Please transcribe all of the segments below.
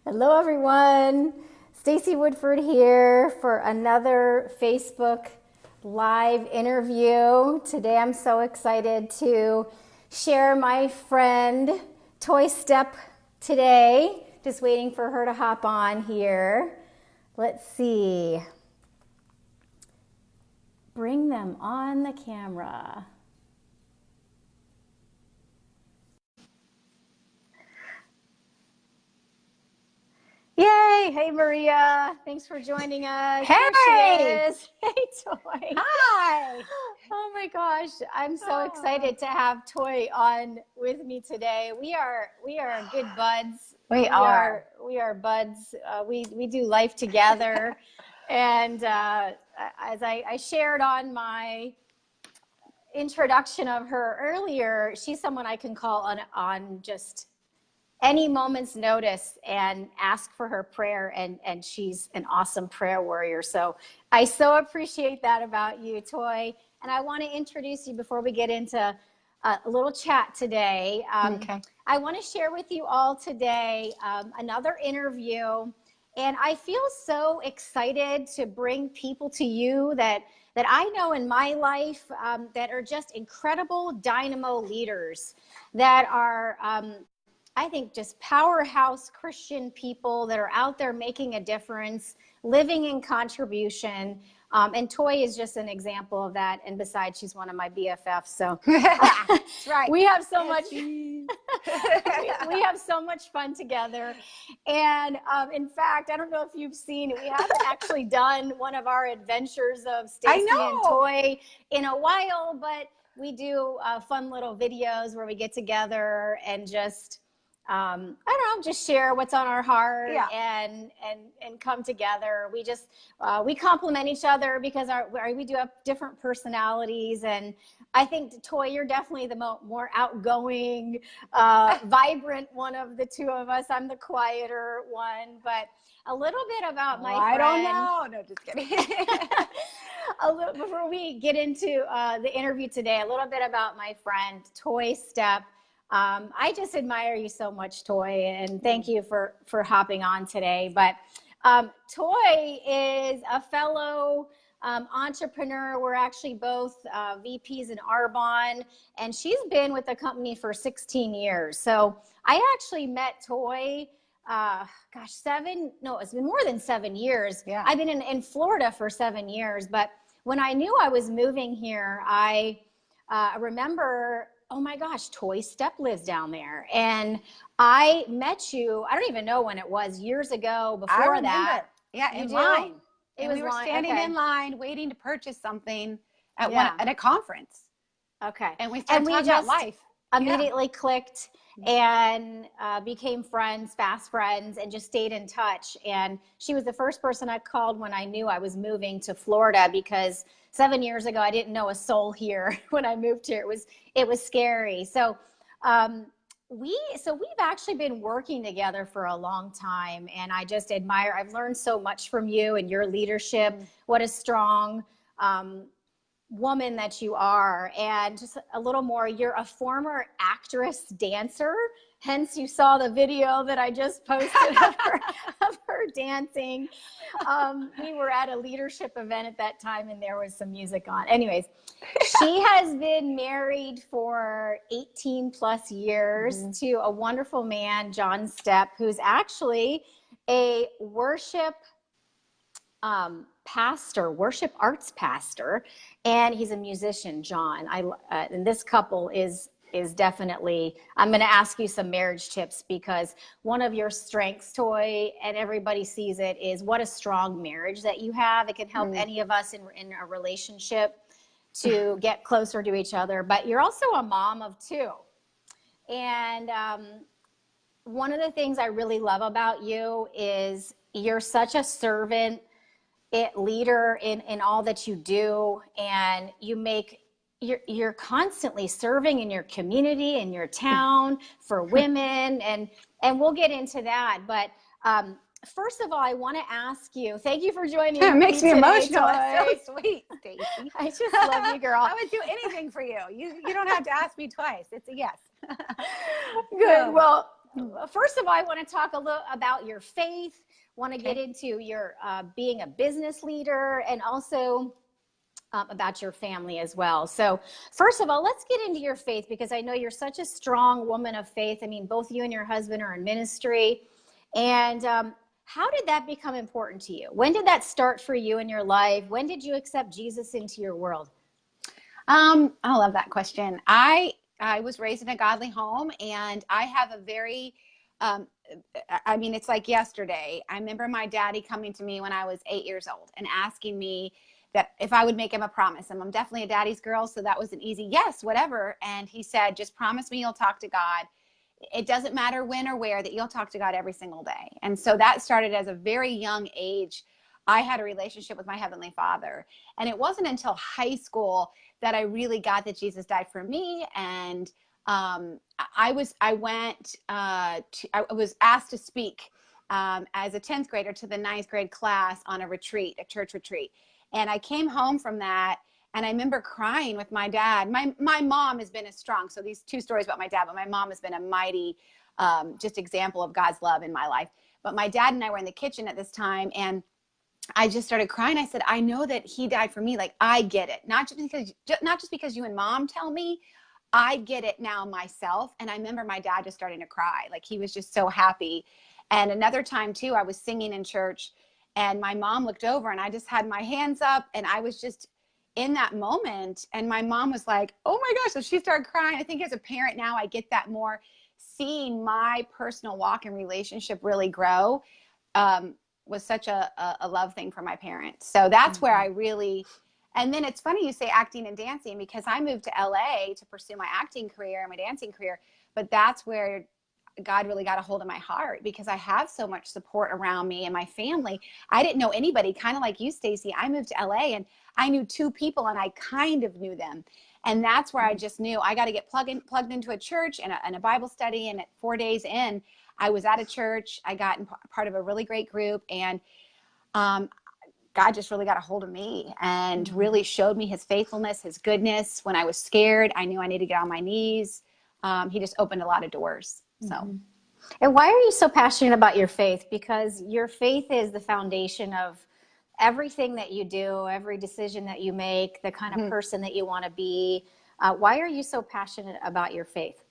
Hello, everyone. Stacy Woodford here for another Facebook Live interview. Today, I'm so excited to share my friend Toi Stepp today. Just waiting for her to hop on here. Let's see. Bring them on the camera. Yay! Hey, Maria. Thanks for joining us. Hey! There she is. Hey, Toi. Hi! Oh my gosh, I'm so excited to have Toi on with me today. We are good buds. We are. We are buds. We do life together, and as I shared on my introduction of her earlier, she's someone I can call on just any moment's notice and ask for her prayer, and she's an awesome prayer warrior. So I so appreciate that about you, Toi. And I want to introduce you before we get into a little chat today. Okay. I want to share with you all today another interview, and I feel so excited to bring people to you that I know in my life that are just incredible dynamo leaders that are I think just powerhouse Christian people that are out there making a difference, living in contribution. And Toi is just an example of that. And besides, she's one of my BFFs. So That's right. we have so much, we have so much fun together. And in fact, I don't know if you've seen it. We haven't actually done one of our adventures of Stacy and Toi in a while, but we do fun little videos where we get together and just I don't know, just share what's on our heart and come together. We just we complement each other because we do have different personalities, and I think Toi, you're definitely the more outgoing, vibrant one of the two of us. I'm the quieter one, but a little bit about my friend. I don't know. No, just kidding. A little before we get into the interview today, a little bit about my friend Toi Stepp. I just admire you so much, Toi, and thank you for hopping on today. But Toi is a fellow entrepreneur. We're actually both VPs in Arbonne, and she's been with the company for 16 years. So I actually met Toi, it's been more than 7 years. Yeah. I've been in Florida for 7 years, but when I knew I was moving here, I remember, oh my gosh, Toi Stepp lives down there. And I met you, I don't even know when it was, years ago before that. Yeah, in line. We were standing in line waiting to purchase something at a conference. Okay. And we started talking about life. Immediately clicked and became friends, fast friends, and just stayed in touch. And she was the first person I called when I knew I was moving to Florida, because 7 years ago I didn't know a soul here when I moved here. It was scary. So we've actually been working together for a long time, and I just admire. I've learned so much from you and your leadership. What a strong woman that you are. And just a little more, you're a former actress dancer, hence you saw the video that I just posted of her dancing. We were at a leadership event at that time, and there was some music on. Anyways, she has been married for 18 plus years to a wonderful man, John Stepp, who's actually a worship worship arts pastor, and he's a musician, John. And this couple is definitely, I'm going to ask you some marriage tips, because one of your strengths, Toi, and everybody sees it, is what a strong marriage that you have. It can help any of us in a relationship to get closer to each other. But you're also a mom of two. And one of the things I really love about you is you're such a servant leader in all that you do, and you're constantly serving in your community, in your town, for women, and we'll get into that. But first of all, I want to ask you, thank you for joining me. It makes me today, emotional. Toi. It's so sweet, Stacy. I just love you, girl. I would do anything for you. You don't have to ask me twice. It's a yes. Good. Well, first of all, I want to talk a little about your faith, want to get Okay. into your being a business leader, and also about your family as well. So first of all, let's get into your faith, because I know you're such a strong woman of faith. I mean, both you and your husband are in ministry. And how did that become important to you? When did that start for you in your life? When did you accept Jesus into your world? I love that question. I was raised in a godly home, and I have a very, um, I mean, it's like yesterday. I remember my daddy coming to me when I was 8 years old and asking me that if I would make him a promise. And I'm definitely a daddy's girl, so that was an easy yes, whatever. And he said, just promise me you'll talk to God. It doesn't matter when or where, that you'll talk to God every single day. And so that started as a very young age. I had a relationship with my Heavenly Father. And it wasn't until high school that I really got that Jesus died for me. And I was asked to speak as a 10th grader to the 9th grade class on a retreat, a church retreat. And I came home from that, and I remember crying with my dad. My mom has been as strong. So these two stories about my dad, but my mom has been a mighty just example of God's love in my life. But my dad and I were in the kitchen at this time, and I just started crying. I said, I know that he died for me. Like, I get it. Not just because you and mom tell me, I get it now myself. And I remember my dad just starting to cry. Like, he was just so happy. And another time too, I was singing in church, and my mom looked over, and I just had my hands up, and I was just in that moment. And my mom was like, oh my gosh. So she started crying. I think as a parent now, I get that more, seeing my personal walk and relationship really grow. Was such a love thing for my parents. So that's where I really, and then it's funny you say acting and dancing, because I moved to LA to pursue my acting career and my dancing career, but that's where God really got a hold of my heart, because I have so much support around me and my family. I didn't know anybody, kind of like you, Stacy. I moved to LA and I knew 2 people, and I kind of knew them. And that's where I just knew I got to get plugged into a church and a Bible study. And at 4 days in, I was at a church. I got part of a really great group, and God just really got a hold of me and really showed me his faithfulness, his goodness. When I was scared, I knew I needed to get on my knees. He just opened a lot of doors. So. And why are you so passionate about your faith? Because your faith is the foundation of everything that you do, every decision that you make, the kind of person that you want to be. Why are you so passionate about your faith?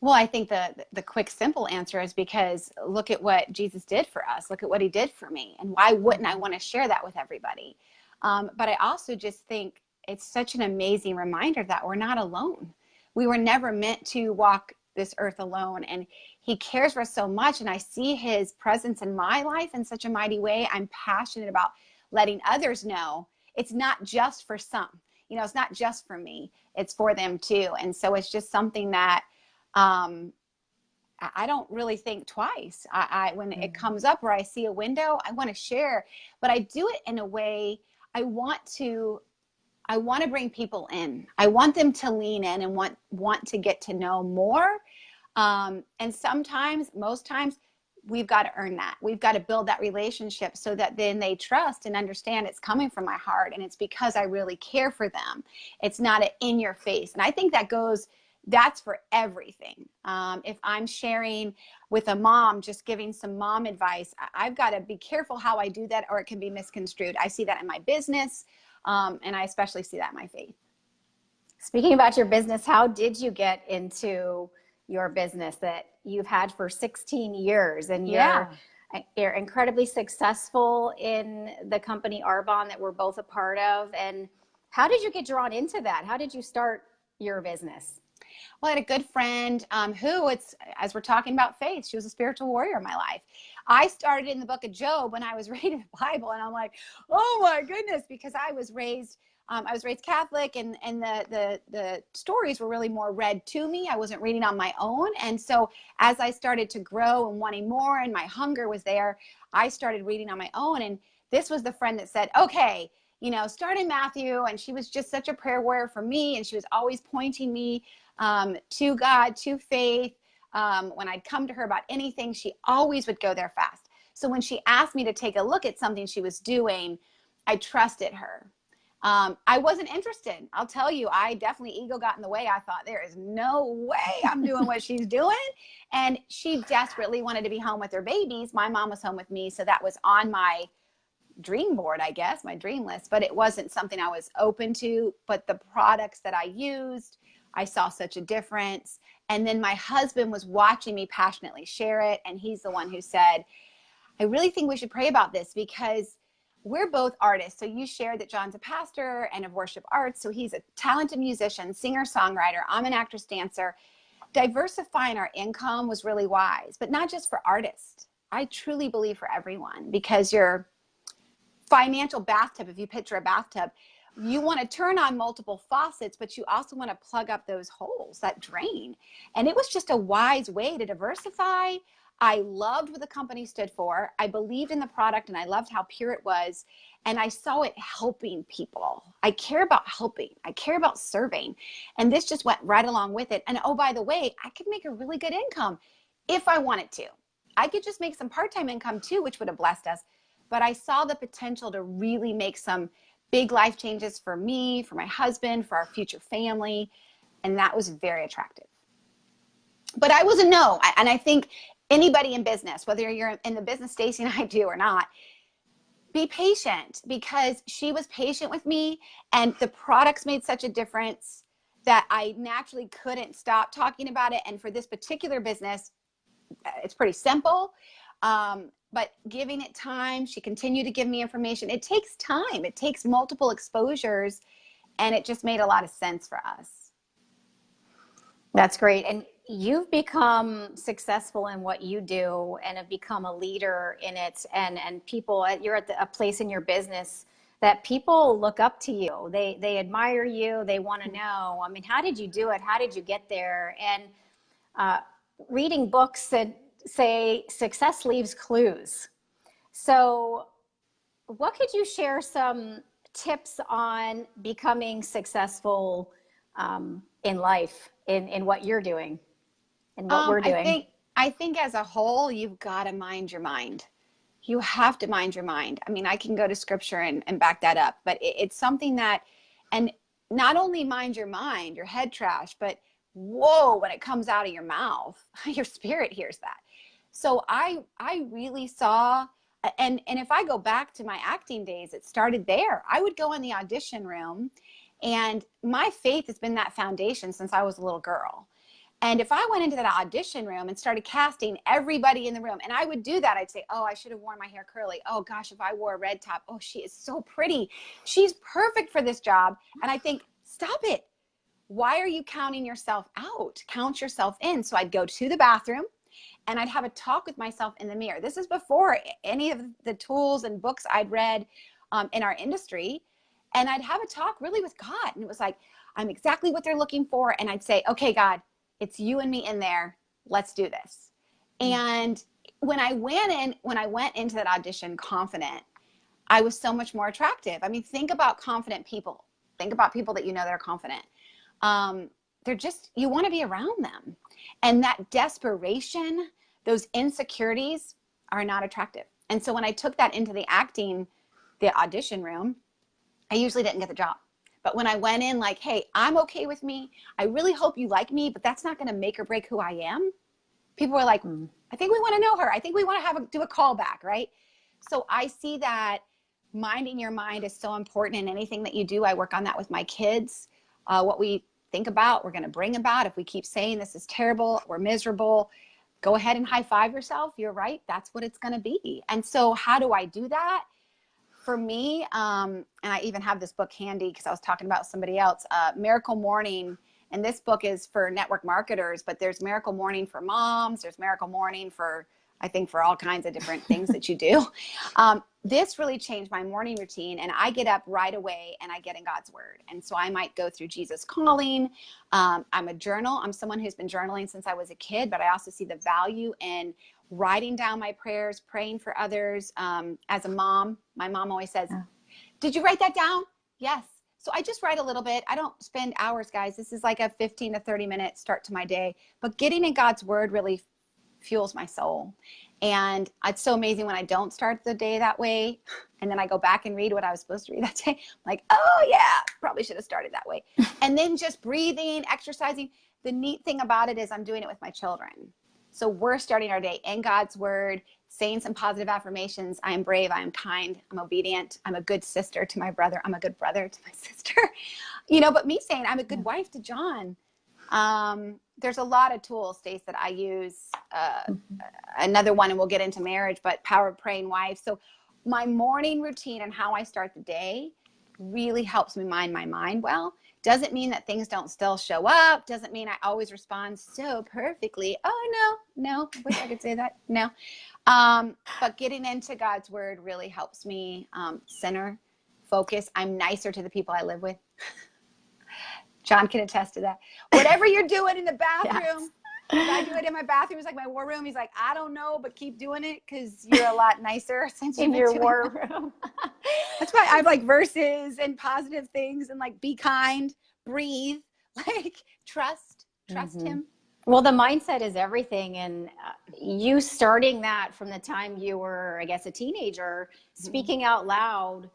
Well, I think the quick, simple answer is because look at what Jesus did for us. Look at what he did for me. And why wouldn't I want to share that with everybody? But I also just think it's such an amazing reminder that we're not alone. We were never meant to walk this earth alone. And he cares for us so much. And I see his presence in my life in such a mighty way. I'm passionate about letting others know it's not just for some. You know, it's not just for me. It's for them too. And so it's just something that I don't really think twice. When it comes up where I see a window, I want to share, but I do it in a way I want to bring people in. I want them to lean in and want to get to know more. And sometimes, most times, we've got to earn that. We've got to build that relationship so that then they trust and understand it's coming from my heart, and it's because I really care for them. It's not an in your face. And I think that's for everything. If I'm sharing with a mom, just giving some mom advice, I've got to be careful how I do that, or it can be misconstrued. I see that in my business, and I especially see that in my faith. Speaking about your business, how did you get into your business that you've had for 16 years? And you're incredibly successful in the company Arbonne that we're both a part of. And how did you get drawn into that? How did you start your business? Well, I had a good friend as we're talking about faith, she was a spiritual warrior in my life. I started in the book of Job when I was reading the Bible, and I'm like, oh my goodness, because I was raised Catholic, and the stories were really more read to me. I wasn't reading on my own. And so as I started to grow and wanting more, and my hunger was there, I started reading on my own. And this was the friend that said, okay, start in Matthew. And she was just such a prayer warrior for me. And she was always pointing me to God, to faith. When I'd come to her about anything, she always would go there fast. So when she asked me to take a look at something she was doing, I trusted her. I wasn't interested. I'll tell you, I definitely, ego got in the way. I thought, there is no way I'm doing what she's doing. And she desperately wanted to be home with her babies. My mom was home with me. So that was on my dream board, I guess, my dream list, but it wasn't something I was open to. But the products that I used, I saw such a difference. And then my husband was watching me passionately share it. And he's the one who said, I really think we should pray about this, because we're both artists. So you shared that John's a pastor and of worship arts. So he's a talented musician, singer, songwriter. I'm an actress, dancer. Diversifying our income was really wise, but not just for artists. I truly believe for everyone, because your financial bathtub, if you picture a bathtub, you want to turn on multiple faucets, but you also want to plug up those holes that drain. And it was just a wise way to diversify. I loved what the company stood for. I believed in the product, and I loved how pure it was. And I saw it helping people. I care about helping. I care about serving. And this just went right along with it. And oh, by the way, I could make a really good income if I wanted to. I could just make some part-time income too, which would have blessed us. But I saw the potential to really make some big life changes for me, for my husband, for our future family. And that was very attractive. But I was a no. And I think anybody in business, whether you're in the business Stacey and I do or not, be patient, because she was patient with me, and the products made such a difference that I naturally couldn't stop talking about it. And for this particular business, it's pretty simple. But giving it time, she continued to give me information. It takes time. It takes multiple exposures, and it just made a lot of sense for us. That's great. And you've become successful in what you do and have become a leader in it. And people, you're at a place in your business that people look up to you. They admire you. They want to know, I mean, how did you do it? How did you get there? And reading books that say success leaves clues. So what could you share some tips on becoming successful in life, in what you're doing and what we're doing? I think as a whole, you've got to mind your mind. You have to mind your mind. I mean, I can go to scripture and back that up, but it's something that, and not only mind your mind, your head trash, but whoa, when it comes out of your mouth, your spirit hears that. So I really saw, and if I go back to my acting days, it started there. I would go in the audition room, and my faith has been that foundation since I was a little girl. And if I went into that audition room and started casting everybody in the room, and I would do that, I'd say, oh, I should have worn my hair curly. Oh gosh, if I wore a red top, oh, she is so pretty. She's perfect for this job. And I think, stop it. Why are you counting yourself out? Count yourself in. So I'd go to the bathroom, and I'd have a talk with myself in the mirror. This is before any of the tools and books I'd read in our industry. And I'd have a talk really with God. And it was like, I'm exactly what they're looking for. And I'd say, okay, God, it's you and me in there. Let's do this. And when I went into that audition confident, I was so much more attractive. I mean, think about confident people. Think about people that you know that are confident. They're just, you want to be around them. And that desperation, those insecurities are not attractive. And so when I took that into the audition room, I usually didn't get the job. But when I went in like, hey, I'm okay with me. I really hope you like me, but that's not going to make or break who I am. People were like, I think we want to know her. I think we want to do a callback, right? So I see that minding your mind is so important in anything that you do. I work on that with my kids. What we think about, we're going to bring about. If we keep saying this is terrible, we're miserable, go ahead and high five yourself. You're right. That's what it's going to be. And so how do I do that? For me, and I even have this book handy because I was talking about somebody else, Miracle Morning. And this book is for network marketers, but there's Miracle Morning for moms. There's Miracle Morning for, I think, for all kinds of different things that you do. This really changed my morning routine, and I get up right away and I get in God's word. And so I might go through Jesus Calling. I'm a journal. I'm someone who's been journaling since I was a kid, but I also see the value in writing down my prayers, praying for others. As a mom, my mom always says, did you write that down? Yes. So I just write a little bit. I don't spend hours, guys. This is like a 15 to 30 minute start to my day, but getting in God's word really fuels my soul. And it's so amazing when I don't start the day that way. And then I go back and read what I was supposed to read that day. I'm like, oh yeah, probably should have started that way. And then just breathing, exercising. The neat thing about it is I'm doing it with my children. So we're starting our day in God's word, saying some positive affirmations. I am brave. I am kind. I'm obedient. I'm a good sister to my brother. I'm a good brother to my sister. But me saying I'm a good wife to John. There's a lot of tools, Stace, that I use. Another one, and we'll get into marriage, but Power of Praying Wife. So my morning routine and how I start the day really helps me mind my mind well. Doesn't mean that things don't still show up. Doesn't mean I always respond so perfectly. Oh, no, I wish I could say that. No. But getting into God's word really helps me center, focus. I'm nicer to the people I live with. John can attest to that. Whatever you're doing in the bathroom, yes. I do it in my bathroom. It's like my war room. He's like, I don't know, but keep doing it because you're a lot nicer since in your war room. That's why I have like verses and positive things and like be kind, breathe, like trust him. Well, the mindset is everything. And you starting that from the time you were, I guess, a teenager, speaking out loud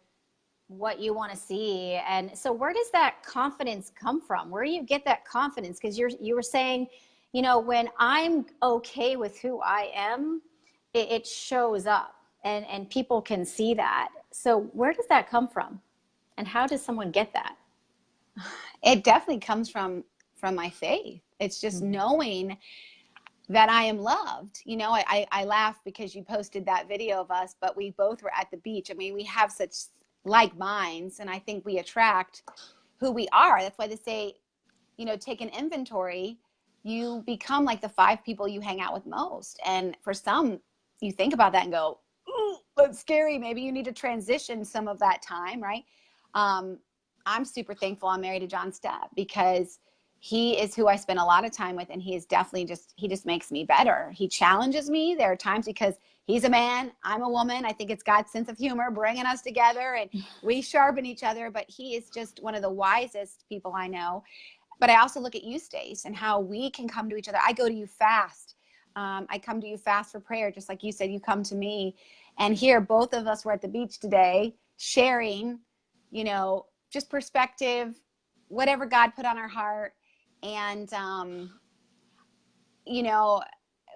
what you want to see. And so where does that confidence come from? Where do you get that confidence? Because you were saying, when I'm okay with who I am, it shows up and people can see that. So where does that come from? And how does someone get that? It definitely comes from my faith. It's just knowing that I am loved. I laugh because you posted that video of us, but we both were at the beach. I mean, we have such like minds, and I think we attract who we are. That's why they say, take an inventory. You become like the 5 people you hang out with most. And for some, you think about that and go, ooh, that's scary. Maybe you need to transition some of that time, right? I'm super thankful I'm married to Toi Stepp because he is who I spend a lot of time with, and he is definitely he just makes me better. He challenges me. There are times because he's a man, I'm a woman. I think it's God's sense of humor bringing us together, and we sharpen each other, but he is just one of the wisest people I know. But I also look at you, Stace, and how we can come to each other. I go to you fast. I come to you fast for prayer, just like you said, you come to me. And here, both of us were at the beach today sharing, just perspective, whatever God put on our heart. And,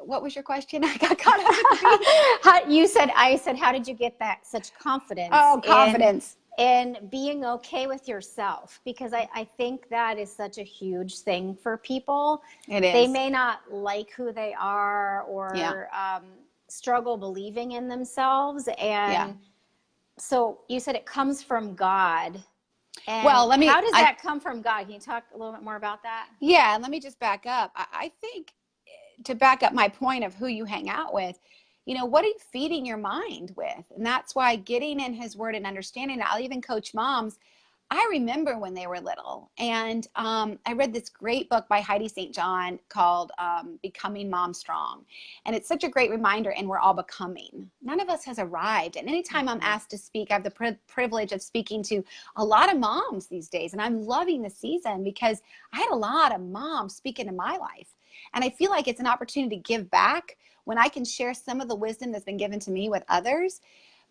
what was your question? I got caught up. I said, how did you get that such confidence? Oh, confidence. And being okay with yourself, because I think that is such a huge thing for people. It is. They may not like who they are or struggle believing in themselves. And so you said it comes from God. And how does that come from God? Can you talk a little bit more about that? Yeah, let me just back up. I think to back up my point of who you hang out with, what are you feeding your mind with? And that's why getting in his word and understanding it. I'll even coach moms. I remember when they were little, and I read this great book by Heidi St. John called Becoming Mom Strong. And it's such a great reminder, and we're all becoming. None of us has arrived. And anytime I'm asked to speak, I have the privilege of speaking to a lot of moms these days. And I'm loving the season because I had a lot of moms speak into my life. And I feel like it's an opportunity to give back when I can share some of the wisdom that's been given to me with others.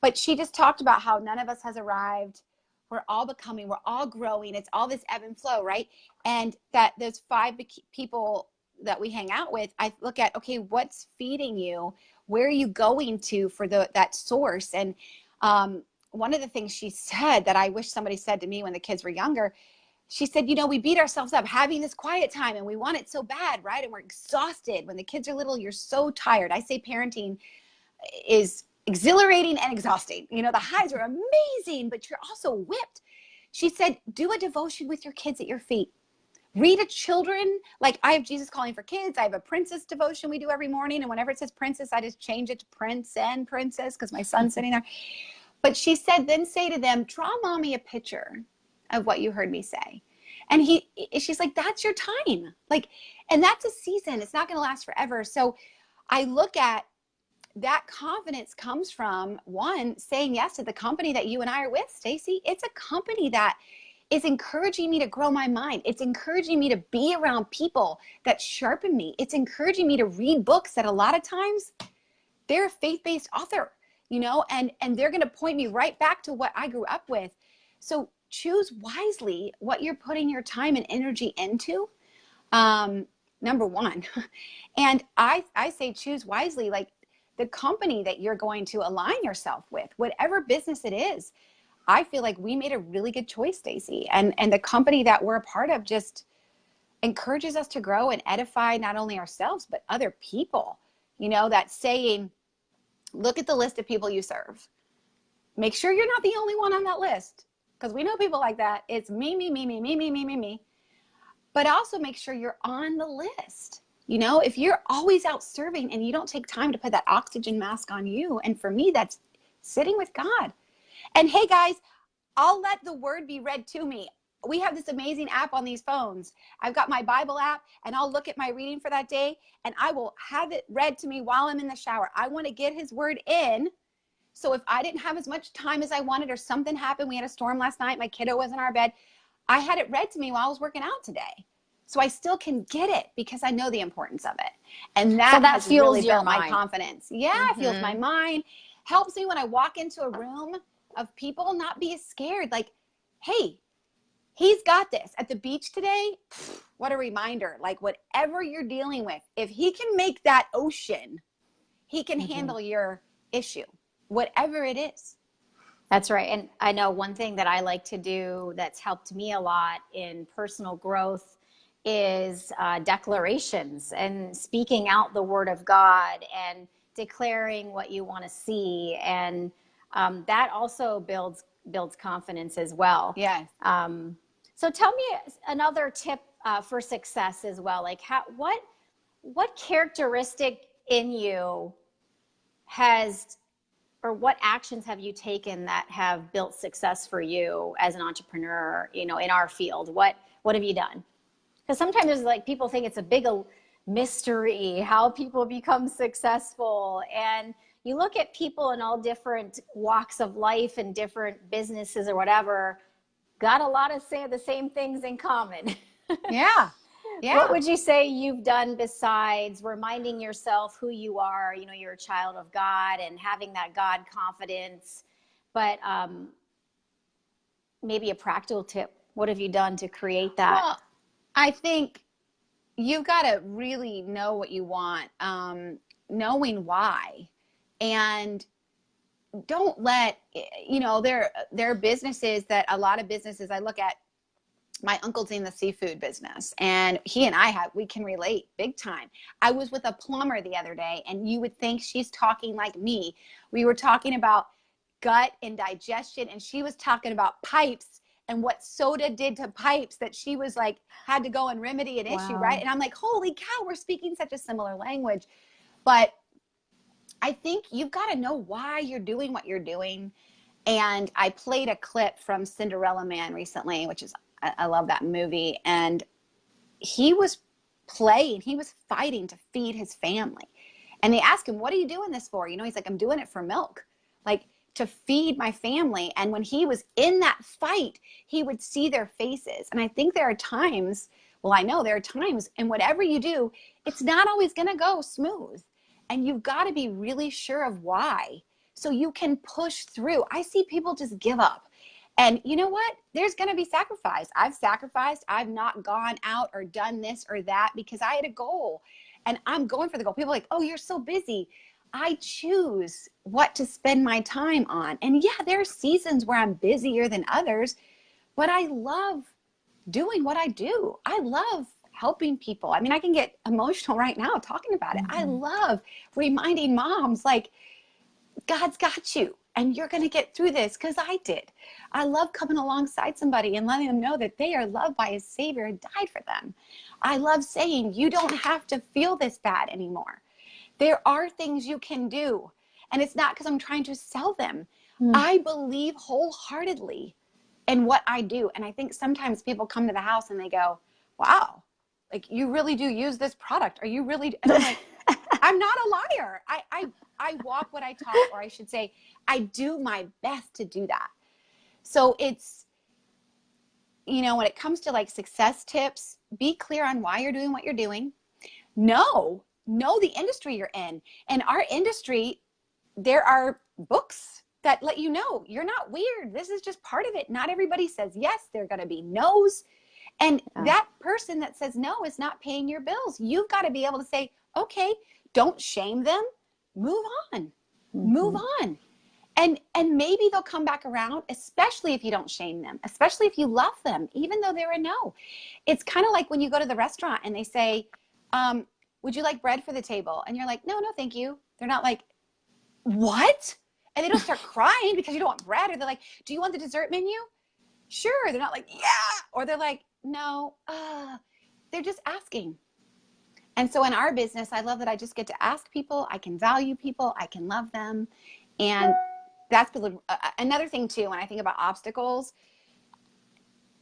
But she just talked about how none of us has arrived. We're all becoming, we're all growing. It's all this ebb and flow, right? And that those 5 people that we hang out with, I look at, okay, what's feeding you? Where are you going to for that source? And one of the things she said that I wish somebody said to me when the kids were younger, she said, we beat ourselves up having this quiet time and we want it so bad, right? And we're exhausted. When the kids are little, you're so tired. I say parenting is exhilarating and exhausting. The highs are amazing, but you're also whipped. She said, do a devotion with your kids at your feet. Read a children, like I have Jesus Calling for Kids. I have a princess devotion we do every morning. And whenever it says princess, I just change it to prince and princess because my son's sitting there. But she said, then say to them, draw mommy a picture of what you heard me say. And she's like, that's your time. And that's a season. It's not going to last forever. So I look at that confidence comes from, one, saying yes to the company that you and I are with, Stacey. It's a company that It's encouraging me to grow my mind. It's encouraging me to be around people that sharpen me. It's encouraging me to read books that a lot of times they're a faith-based author, you know, and they're going to point me right back to what I grew up with. So choose wisely what you're putting your time and energy into. Number one. And I say choose wisely, like the company that you're going to align yourself with, whatever business it is. I feel like we made a really good choice, Stacey, and the company that we're a part of just encourages us to grow and edify not only ourselves, but other people. You know, that saying, look at the list of people you serve. Make sure you're not the only one on that list, because we know people like that. It's me, me, me, me, me, me, me, me, me. But also make sure you're on the list. You know, if you're always out serving and you don't take time to put that oxygen mask on you, and for me, that's sitting with God. And hey, guys, I'll let the word be read to me. We have this amazing app on these phones. I've got my Bible app, and I'll look at my reading for that day, and I will have it read to me while I'm in the shower. I want to get his word in. So if I didn't have as much time as I wanted, or something happened, we had a storm last night, my kiddo was in our bed, I had it read to me while I was working out today. So I still can get it because I know the importance of it. And that has really built my confidence. Yeah, it fuels my mind. Helps me when I walk into a room of people not be scared. Like, hey, he's got this. At the beach today, what a reminder. Like, whatever you're dealing with, if he can make that ocean, he can handle your issue, whatever it is. That's right. And I know one thing that I like to do that's helped me a lot in personal growth is declarations and speaking out the word of God and declaring what you want to see. And that also builds confidence as well. Yeah. So tell me another tip for success as well. Like what characteristic in you has, or what actions have you taken that have built success for you as an entrepreneur, you know, in our field? What have you done? Because sometimes there's like, people think it's a big mystery how people become successful. And you look at people in all different walks of life and different businesses or whatever, got a lot of the same things in common. Yeah. Yeah. What would you say you've done besides reminding yourself who you are? You know, you're a child of God and having that God confidence, but maybe a practical tip. What have you done to create that? Well, I think you've got to really know what you want, knowing why, and don't let, you know, there are businesses that a lot of businesses I look at. My uncle's in the seafood business, and he and we can relate big time. I was with a plumber the other day, and you would think she's talking like me. We were talking about gut and digestion, and she was talking about pipes and what soda did to pipes, that she was like, had to go and remedy an issue, right? And I'm like, holy cow, we're speaking such a similar language. But I think you've got to know why you're doing what you're doing. And I played a clip from Cinderella Man recently, which is, I love that movie. And he was fighting to feed his family. And they asked him, what are you doing this for? You know, he's like, I'm doing it for milk, like to feed my family. And when he was in that fight, he would see their faces. And I think there are times, well, I know there are times, and whatever you do, it's not always going to go smooth. And you've got to be really sure of why, so you can push through. I see people just give up. And you know what? There's going to be sacrifice. I've sacrificed. I've not gone out or done this or that because I had a goal, and I'm going for the goal. People are like, oh, you're so busy. I choose what to spend my time on. And yeah, there are seasons where I'm busier than others, but I love doing what I do. I love helping people. I mean, I can get emotional right now talking about it. I love reminding moms, like, God's got you, and you're going to get through this, because I did. I love coming alongside somebody and letting them know that they are loved by a Savior and died for them. I love saying, you don't have to feel this bad anymore. There are things you can do, and it's not because I'm trying to sell them. I believe wholeheartedly in what I do. And I think sometimes people come to the house and they go, wow, like, you really do use this product. Are you really? And I'm like, I'm not a liar. I walk what I talk, or I should say, I do my best to do that. So it's, when it comes to like success tips, be clear on why you're doing what you're doing. Know the industry you're in. In our industry, there are books that let you know you're not weird. This is just part of it. Not everybody says yes. There are going to be no's. And that person that says no is not paying your bills. You've got to be able to say, okay, don't shame them. Move on. Move on. And maybe they'll come back around, especially if you don't shame them, especially if you love them, even though they're a no. It's kind of like when you go to the restaurant and they say, would you like bread for the table? And you're like, no, thank you. They're not like, what? And they don't start crying because you don't want bread. Or they're like, do you want the dessert menu? Sure. They're not like, yeah. Or they're like, no. They're just asking. And so in our business, I love that I just get to ask people. I can value people. I can love them. And that's another thing too, when I think about obstacles,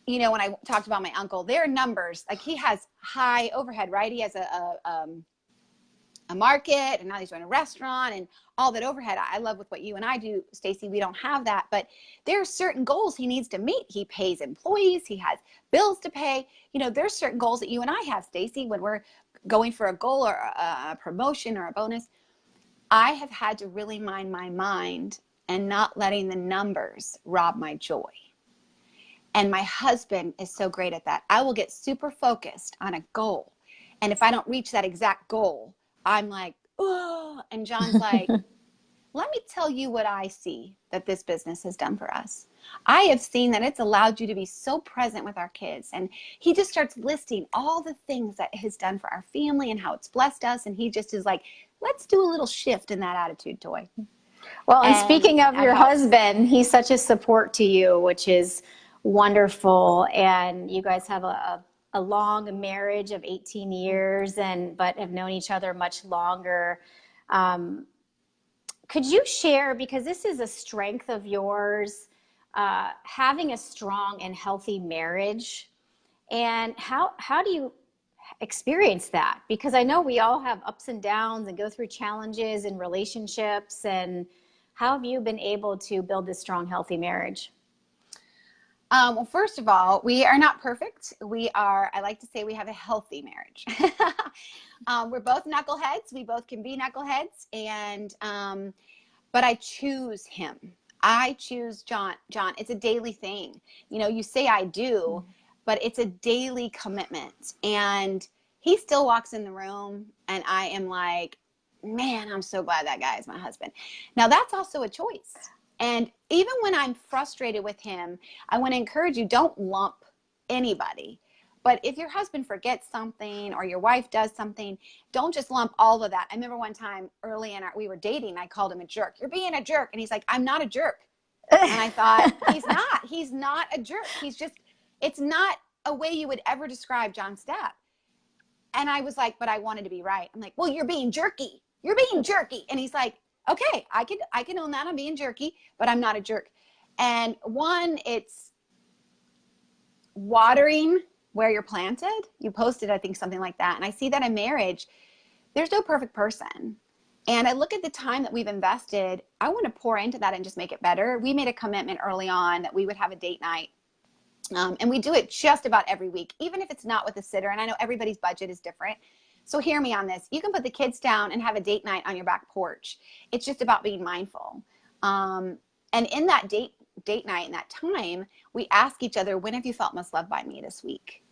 when I talked about my uncle, their numbers, like he has high overhead, right? He has a market, and now he's running a restaurant and all that overhead. I love with what you and I do, Stacy, we don't have that, but there are certain goals he needs to meet. He pays employees, he has bills to pay. There's certain goals that you and I have, Stacy, when we're going for a goal or a promotion or a bonus. I have had to really mind my mind and not letting the numbers rob my joy. And my husband is so great at that. I will get super focused on a goal. And if I don't reach that exact goal, I'm like, oh, and John's like, let me tell you what I see that this business has done for us. I have seen that it's allowed you to be so present with our kids. And he just starts listing all the things that it has done for our family and how it's blessed us. And he just is like, let's do a little shift in that attitude, Toi. Well, and speaking of your husband, he's such a support to you, which is wonderful. And you guys have a long marriage of 18 years, but have known each other much longer. Could you share, because this is a strength of yours, having a strong and healthy marriage, and how do you experience that? Because I know we all have ups and downs and go through challenges in relationships, and how have you been able to build this strong, healthy marriage? Well, first of all, we are not perfect. I like to say we have a healthy marriage. We're both knuckleheads. We both can be knuckleheads. But I choose him. I choose John. John, it's a daily thing. You say I do, but it's a daily commitment. And he still walks in the room and I am like, man, I'm so glad that guy is my husband. Now that's also a choice. And even when I'm frustrated with him, I want to encourage you, don't lump anybody. But if your husband forgets something or your wife does something, don't just lump all of that. I remember one time early we were dating, I called him a jerk. You're being a jerk. And he's like, I'm not a jerk. And I thought, he's not a jerk. It's not a way you would ever describe John Stepp. And I was like, but I wanted to be right. I'm like, well, you're being jerky. You're being jerky. And he's like, okay, I can own that. I'm being jerky, but I'm not a jerk. And it's watering where you're planted. You posted, I think, something like that. And I see that in marriage, there's no perfect person. And I look at the time that we've invested. I want to pour into that and just make it better. We made a commitment early on that we would have a date night. And we do it just about every week, even if it's not with a sitter. And I know everybody's budget is different. So hear me on this. You can put the kids down and have a date night on your back porch. It's just about being mindful. And in that date night and that time, we ask each other, when have you felt most loved by me this week?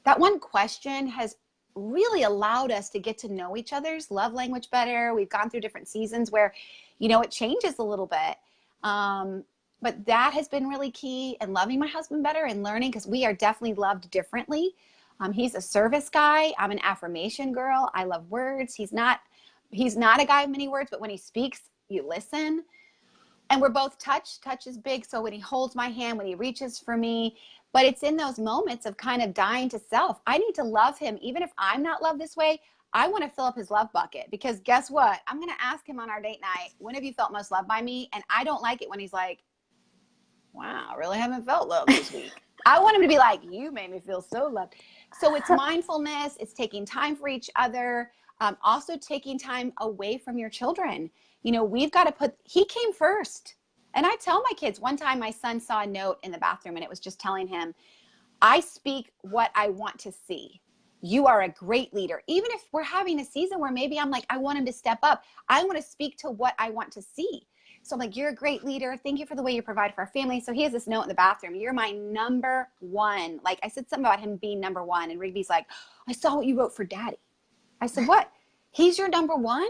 That one question has really allowed us to get to know each other's love language better. We've gone through different seasons where, it changes a little bit. But that has been really key, and loving my husband better and learning, because we are definitely loved differently. He's a service guy. I'm an affirmation girl. I love words. He's not a guy of many words, but when he speaks, you listen. And we're both touch. Touch is big. So when he holds my hand, when he reaches for me, but it's in those moments of kind of dying to self. I need to love him. Even if I'm not loved this way, I want to fill up his love bucket, because guess what? I'm going to ask him on our date night, when have you felt most loved by me? And I don't like it when he's like, wow, I really haven't felt love this week. I want him to be like, you made me feel so loved. So it's mindfulness. It's taking time for each other. Also taking time away from your children. We've got to he came first. And I tell my kids, one time my son saw a note in the bathroom and it was just telling him, I speak what I want to see. You are a great leader. Even if we're having a season where maybe I'm like, I want him to step up, I want to speak to what I want to see. So I'm like, you're a great leader. Thank you for the way you provide for our family. So he has this note in the bathroom. You're my number one. Like, I said something about him being number one. And Rigby's like, I saw what you wrote for daddy. I said, what? He's your number one,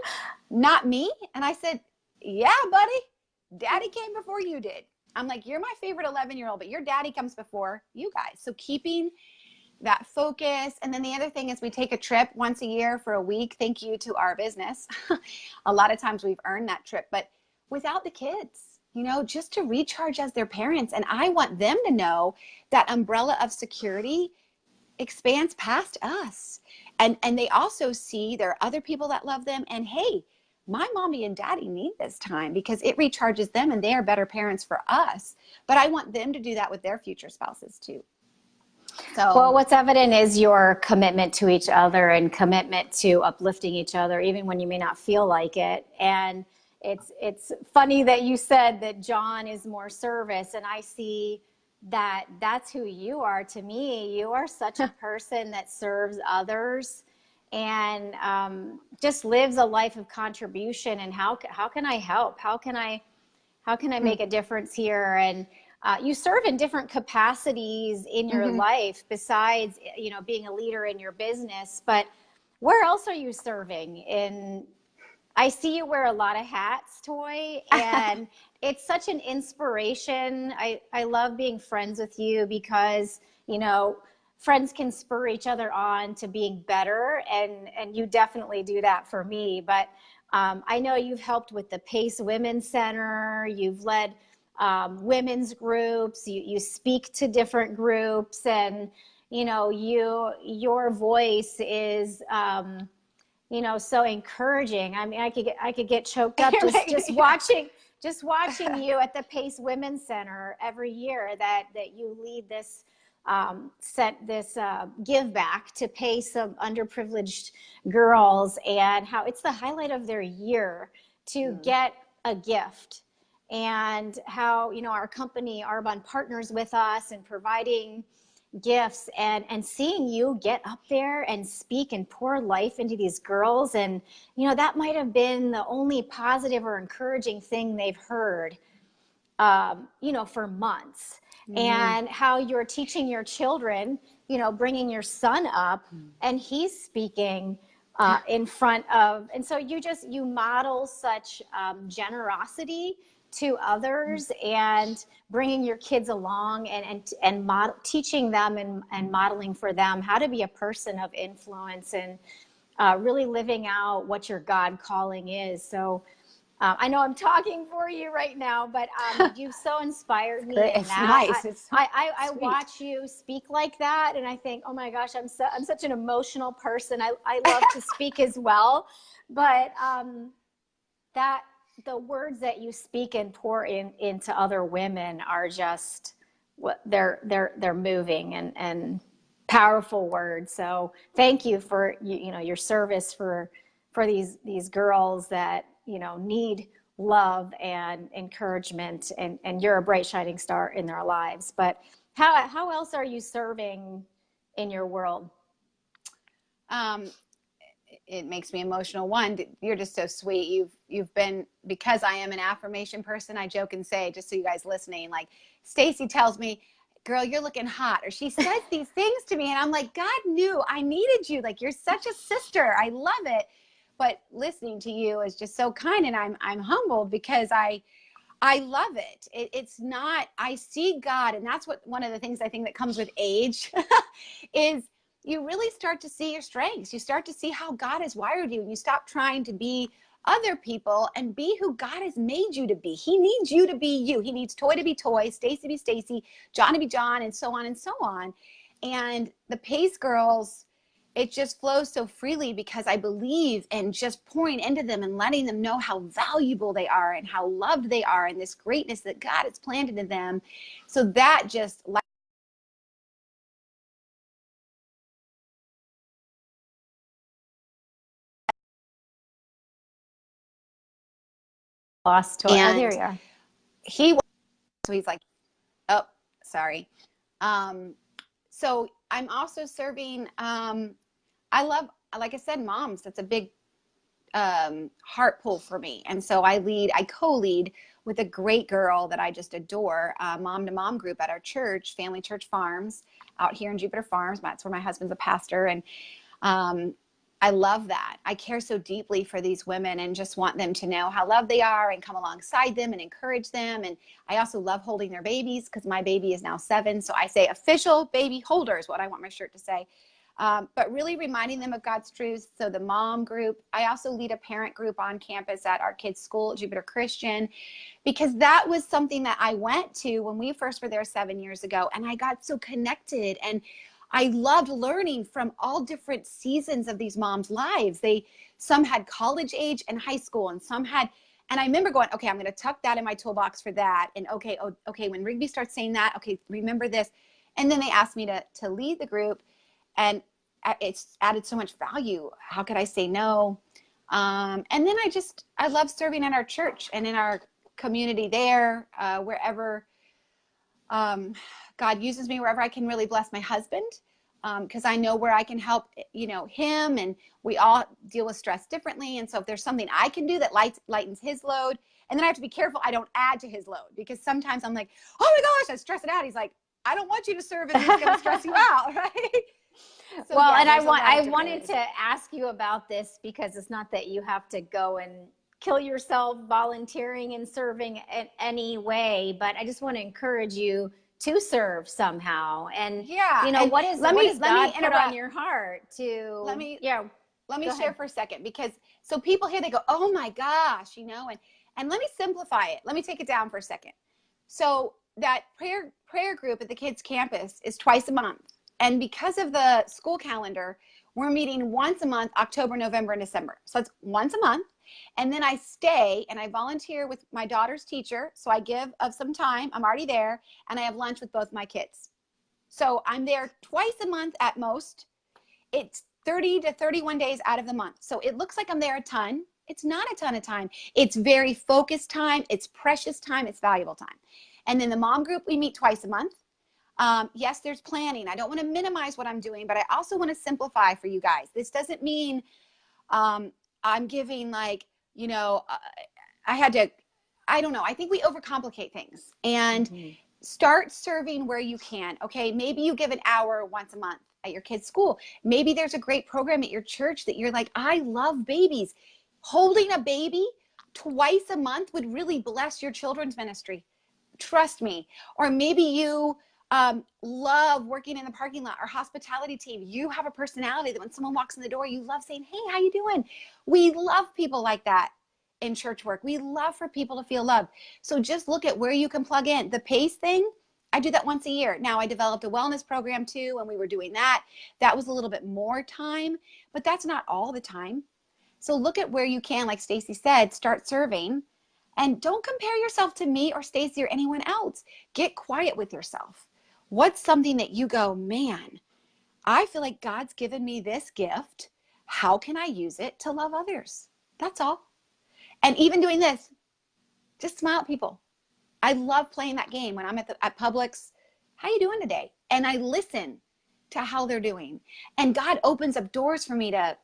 not me? And I said, yeah, buddy. Daddy came before you did. I'm like, you're my favorite 11-year-old, but your daddy comes before you guys. So keeping that focus. And then the other thing is we take a trip once a year for a week. Thank you to our business. A lot of times we've earned that trip, but without the kids, you know, just to recharge as their parents. And I want them to know that umbrella of security expands past us. And they also see there are other people that love them. And hey, my mommy and daddy need this time because it recharges them and they are better parents for us. But I want them to do that with their future spouses too. So, well, what's evident is your commitment to each other and commitment to uplifting each other, even when you may not feel like it. And it's funny that you said that John is more service, and I see that that's who you are. To me, you are such a person that serves others and just lives a life of contribution. And how can I help? How can I make a difference here? And you serve in different capacities in your life besides, you know, being a leader in your business. But where else are you serving? I see you wear a lot of hats, Toi, and it's such an inspiration. I love being friends with you because, you know, friends can spur each other on to being better, and you definitely do that for me. But I know you've helped with the Pace Women's Center. You've led women's groups. You speak to different groups, and you know, your voice is you know, so encouraging. I mean, I could get choked up just watching you at the Pace Women's Center every year that you lead this give back to Pace of underprivileged girls, and how it's the highlight of their year to get a gift, and how, you know, our company Arbonne partners with us in providing gifts, and seeing you get up there and speak and pour life into these girls. And, you know, that might have been the only positive or encouraging thing they've heard, you know, for months. And how you're teaching your children, you know, bringing your son up and he's speaking in front of, and so you model such generosity to others, and bringing your kids along and teaching them and modeling for them how to be a person of influence, and really living out what your God calling is. So I know I'm talking for you right now, but you've so inspired me in that. Nice. I watch you speak like that, and I think, oh my gosh, I'm such an emotional person. I love to speak as well, but that the words that you speak and pour into other women are just what they're moving and powerful words. So thank you for you know, your service for these girls that, you know, need love and encouragement, and you're a bright shining star in their lives. But how else are you serving in your world? It makes me emotional. One, you're just so sweet. You've been, because I am an affirmation person, I joke and say, just so you guys listening, like Stacy tells me, girl, you're looking hot, or she says these things to me, and I'm like, God knew I needed you. Like, you're such a sister. I love it. But listening to you is just so kind, and I'm humbled because I love it. It's not, I see God, and that's what one of the things I think that comes with age is you really start to see your strengths. You start to see how God has wired you, and you stop trying to be other people and be who God has made you to be. He needs you to be you. He needs Toi to be Toi, Stacy to be Stacy, John to be John, and so on and so on. And the Pace girls, it just flows so freely because I believe in just pouring into them and letting them know how valuable they are and how loved they are and this greatness that God has planted in them. So that just Lost Toi. Oh, there and you are. he, so he's like, oh, sorry. So I'm also serving, I love, like I said, moms. That's a big heart pull for me. And so I co-lead with a great girl that I just adore, Mom to Mom group at our church, Family Church Farms out here in Jupiter Farms. That's where my husband's a pastor. And I love that. I care so deeply for these women and just want them to know how loved they are and come alongside them and encourage them. And I also love holding their babies because my baby is now 7. So I say official baby holder is what I want my shirt to say. But really reminding them of God's truths. So the mom group, I also lead a parent group on campus at our kids' school, Jupiter Christian, because that was something that I went to when we first were there 7 years ago. And I got so connected, and I loved learning from all different seasons of these moms' lives. Some had college age and high school, and some had, and I remember going, okay, I'm going to tuck that in my toolbox for that. And okay, when Rigby starts saying that, okay, remember this. And then they asked me to lead the group, and it's added so much value. How could I say no? And then I love serving in our church and in our community there, wherever God uses me, wherever I can really bless my husband, because I know where I can help, him, and we all deal with stress differently. And so if there's something I can do that lightens his load, and then I have to be careful I don't add to his load, because sometimes I'm like, oh my gosh, I stress it out. He's like, I don't want you to serve and it's going to stress you out, right? So, well, yeah, and I wanted areas. to ask you about this, because it's not that you have to go and kill yourself volunteering and serving in any way, but I just want to encourage you to serve somehow. And and what does God put on your heart to let me go share ahead. for a second, because so people here, they go, oh my gosh, and let me simplify it. Let me take it down for a second. So that prayer group at the kids' campus is twice a month. And because of the school calendar, we're meeting once a month, October, November, and December. So it's once a month. And then I stay and I volunteer with my daughter's teacher. So I give of some time. I'm already there. And I have lunch with both my kids. So I'm there twice a month at most. It's 30 to 31 days out of the month. So it looks like I'm there a ton. It's not a ton of time. It's very focused time. It's precious time. It's valuable time. And then the mom group, we meet twice a month. Yes, there's planning. I don't want to minimize what I'm doing, but I also want to simplify for you guys. This doesn't mean I'm giving I don't know. I think we overcomplicate things, and start serving where you can. Okay, maybe you give an hour once a month at your kid's school. Maybe there's a great program at your church that you're like, I love babies. Holding a baby twice a month would really bless your children's ministry. Trust me. Or maybe you love working in the parking lot or hospitality team. You have a personality that when someone walks in the door, you love saying, hey, how you doing? We love people like that in church work. We love for people to feel loved. So just look at where you can plug in. The PACE thing, I do that once a year. Now I developed a wellness program too, and we were doing that. That was a little bit more time, but that's not all the time. So look at where you can, like Stacy said, start serving. And don't compare yourself to me or Stacy or anyone else. Get quiet with yourself. What's something that you go, man, I feel like God's given me this gift. How can I use it to love others? That's all. And even doing this, just smile at people. I love playing that game when I'm at Publix. How you doing today? And I listen to how they're doing. And God opens up doors for me to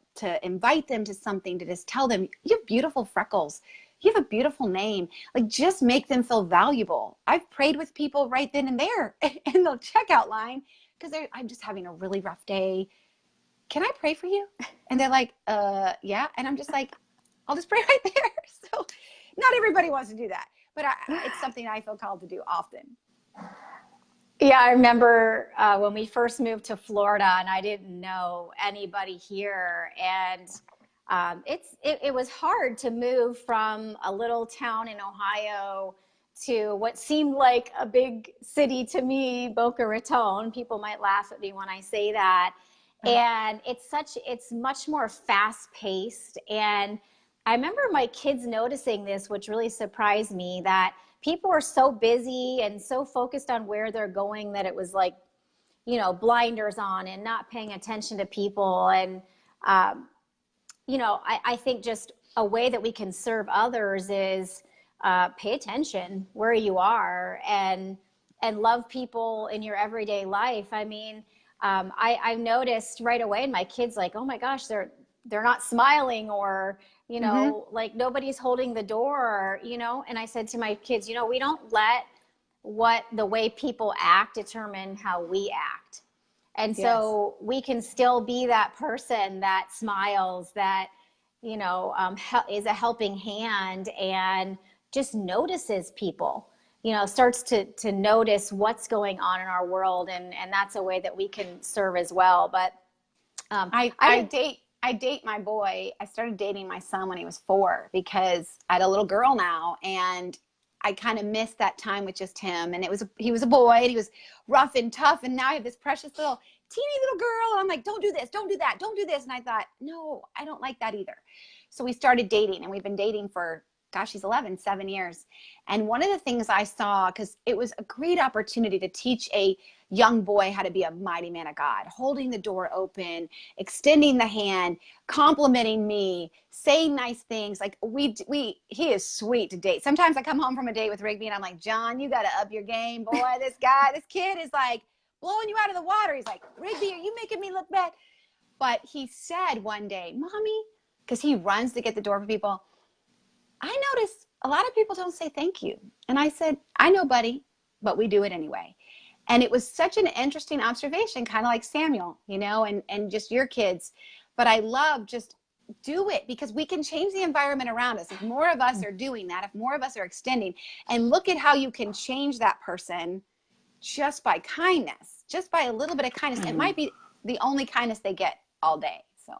invite them to something, to just tell them, you have beautiful freckles. You have a beautiful name. Like, just make them feel valuable. I've prayed with people right then and there in the checkout line because I'm just having a really rough day. Can I pray for you? And they're like, yeah. And I'm just like, I'll just pray right there. So not everybody wants to do that, but it's something I feel called to do often. Yeah, I remember when we first moved to Florida and I didn't know anybody here, and it was hard to move from a little town in Ohio to what seemed like a big city to me, Boca Raton. People might laugh at me when I say that. And it's much more fast paced. And I remember my kids noticing this, which really surprised me, that people are so busy and so focused on where they're going that it was like, blinders on and not paying attention to people. And, I think just a way that we can serve others is pay attention where you are and love people in your everyday life. I mean, I've noticed right away, and my kids like, oh my gosh, they're not smiling, or you know, like nobody's holding the door, you know. And I said to my kids, you know, we don't let the way people act determine how we act. And so we can still be that person that smiles, that, you know, is a helping hand and just notices people, you know, starts to notice what's going on in our world. And that's a way that we can serve as well. But I date my boy. I started dating my son when he was 4 because I had a little girl now, and I kind of missed that time with just him. And he was a boy, and he was rough and tough. And now I have this precious little teeny little girl. And I'm like, don't do this, don't do that, don't do this. And I thought, no, I don't like that either. So we started dating, and we've been dating for, gosh, he's 11, 7 years. And one of the things I saw, because it was a great opportunity to teach a young boy how to be a mighty man of God, holding the door open, extending the hand, complimenting me, saying nice things. Like he is sweet to date. Sometimes I come home from a date with Rigby and I'm like, John, you got to up your game, boy. This kid is like blowing you out of the water. He's like, Rigby, are you making me look bad? But he said one day, Mommy, because he runs to get the door for people, I noticed a lot of people don't say thank you. And I said, I know, buddy, but we do it anyway. And it was such an interesting observation, kind of like Samuel, you know, and just your kids. But I love just do it, because we can change the environment around us. If more of us are doing that, if more of us are extending, and look at how you can change that person just by kindness, just by a little bit of kindness. It might be the only kindness they get all day. So.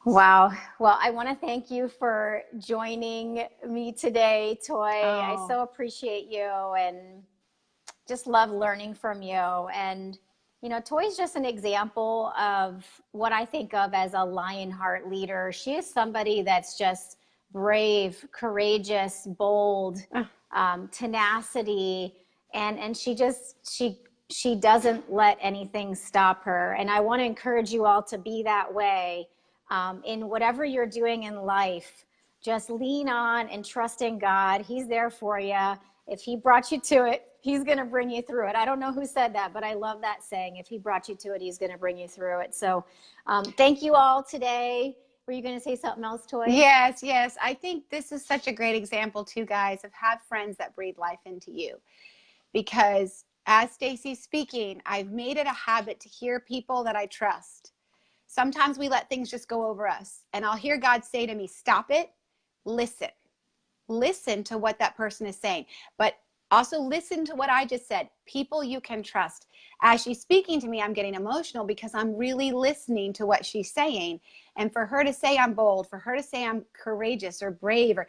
Wow. Well, I want to thank you for joining me today, Toi. I so appreciate you and just love learning from you. And, you know, Toi's just an example of what I think of as a Lionheart leader. She is somebody that's just brave, courageous, bold, tenacity. And she doesn't let anything stop her. And I want to encourage you all to be that way. In whatever you're doing in life, just lean on and trust in God. He's there for you. If he brought you to it, he's going to bring you through it. I don't know who said that, but I love that saying. If he brought you to it, he's going to bring you through it. So thank you all today. Were you going to say something else, Toi? Yes. I think this is such a great example too, guys, of have friends that breathe life into you. Because as Stacy's speaking, I've made it a habit to hear people that I trust. Sometimes we let things just go over us, and I'll hear God say to me, stop it, listen to what that person is saying, but also listen to what I just said. People you can trust. As she's speaking to me, I'm getting emotional because I'm really listening to what she's saying. And for her to say I'm bold, for her to say I'm courageous or brave, or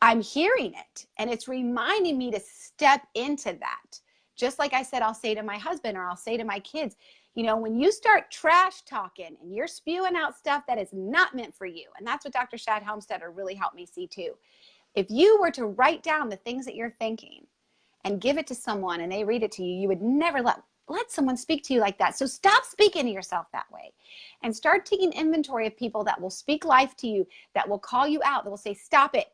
I'm hearing it, and it's reminding me to step into that. Just like I said, I'll say to my husband, or I'll say to my kids, you know, when you start trash talking and you're spewing out stuff that is not meant for you, and that's what Dr. Shad Helmstetter really helped me see too. If you were to write down the things that you're thinking and give it to someone and they read it to you, you would never let someone speak to you like that. So stop speaking to yourself that way and start taking inventory of people that will speak life to you, that will call you out, that will say, stop it.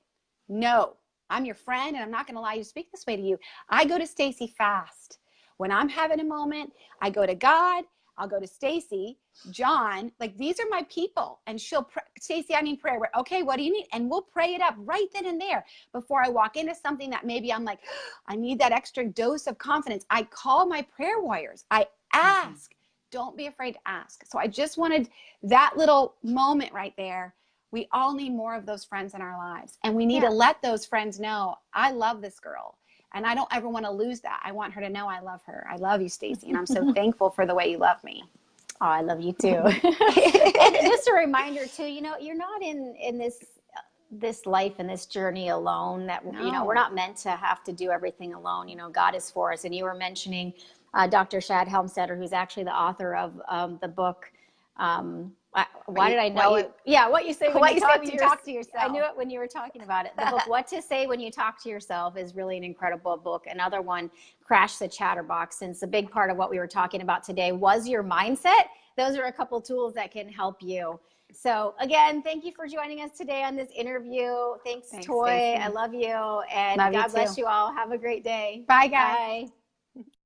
No, I'm your friend and I'm not going to allow you to speak this way to you. I go to Stacy fast. When I'm having a moment, I go to God, I'll go to Stacy, John, like these are my people. And she'll pray, Stacy, I need prayer. Okay, what do you need? And we'll pray it up right then and there before I walk into something that maybe I'm like, I need that extra dose of confidence. I call my prayer warriors. I ask. Don't be afraid to ask. So I just wanted that little moment right there. We all need more of those friends in our lives. And we need to let those friends know, I love this girl. And I don't ever want to lose that. I want her to know I love her. I love you, Stacy. And I'm so thankful for the way you love me. Oh, I love you too. And just a reminder too, you know, you're not in this life and this journey alone. That, you know, we're not meant to have to do everything alone. You know, God is for us. And you were mentioning Dr. Shad Helmstetter, who's actually the author of the book. Why did I know it? Yeah, what you say when you talk to yourself. I knew it when you were talking about it. The book, What to Say When You Talk to Yourself, is really an incredible book. Another one, Crash the Chatterbox, since a big part of what we were talking about today was your mindset. Those are a couple tools that can help you. So again, thank you for joining us today on this interview. Thanks, Toi. Stacey. I love you. And God bless you all. Have a great day. Bye, guys. Bye.